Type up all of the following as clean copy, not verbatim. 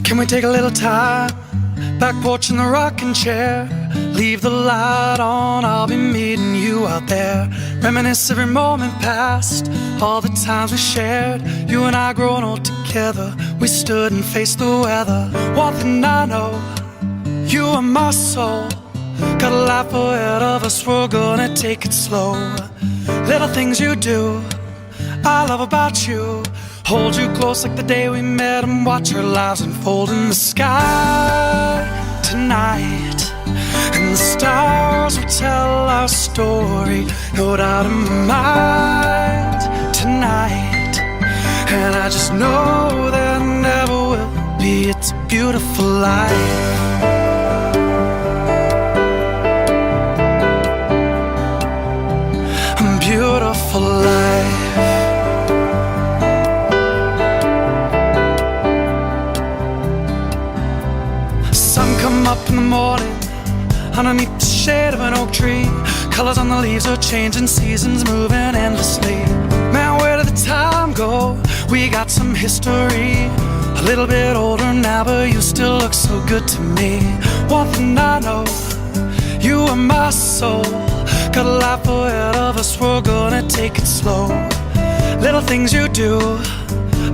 Can we take a little time? Back porch in the rocking chair. Leave the light on, I'll be meeting you out there. Reminisce every moment past, all the times we shared. You and I growing old together, we stood and faced the weather. One thing I know, you are my soul. Got a life ahead of us, we're gonna take it slow. Little things you do, I love about you. Hold you close like the day we met and watch our lives unfold in the sky tonight. And the stars will tell our story, no doubt in my mind tonight. And I just know there never will be, it's a beautiful life. A beautiful life. Sun come up in the morning underneath the shade of an oak tree. Colors on the leaves are changing, seasons moving endlessly. Man, where did the time go? We got some history. A little bit older now, but you still look so good to me. One thing I know, you are my soul. Got a life ahead of us, we're gonna take it slow. Little things you do,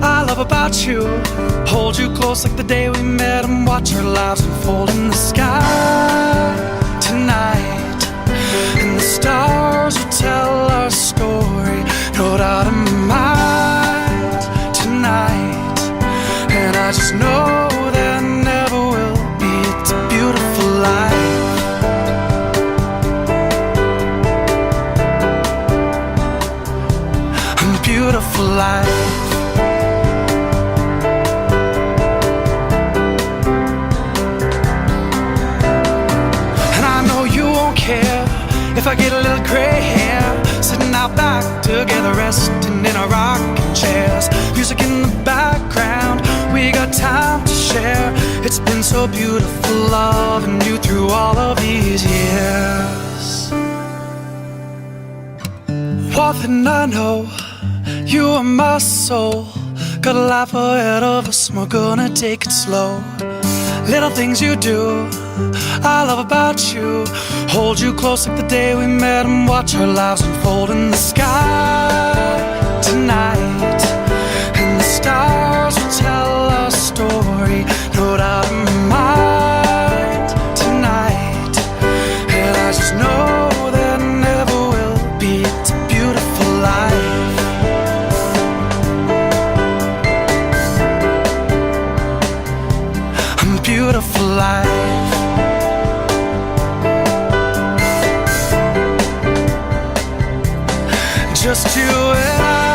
I love about you. Hold you close like the day we met and watch our lives unfold in the sky tonight. And the stars will tell our story, no doubt in my mind tonight. And I just know there never will be, it's a beautiful life. A beautiful life. If I get a little gray hair, sitting out back together, resting in our rocking chairs. Music in the background, we got time to share. It's been so beautiful loving you through all of these years. One thing I know, you are my soul. Got a life ahead of us, and we're gonna take it slow. Little things you do, I love about you. Hold you close like the day we met and watch our lives unfold in the sky tonight. And the stars will tell our story, no doubt in my mind tonight. And I just know there never will be, it's a beautiful life. A beautiful life. Just you and I.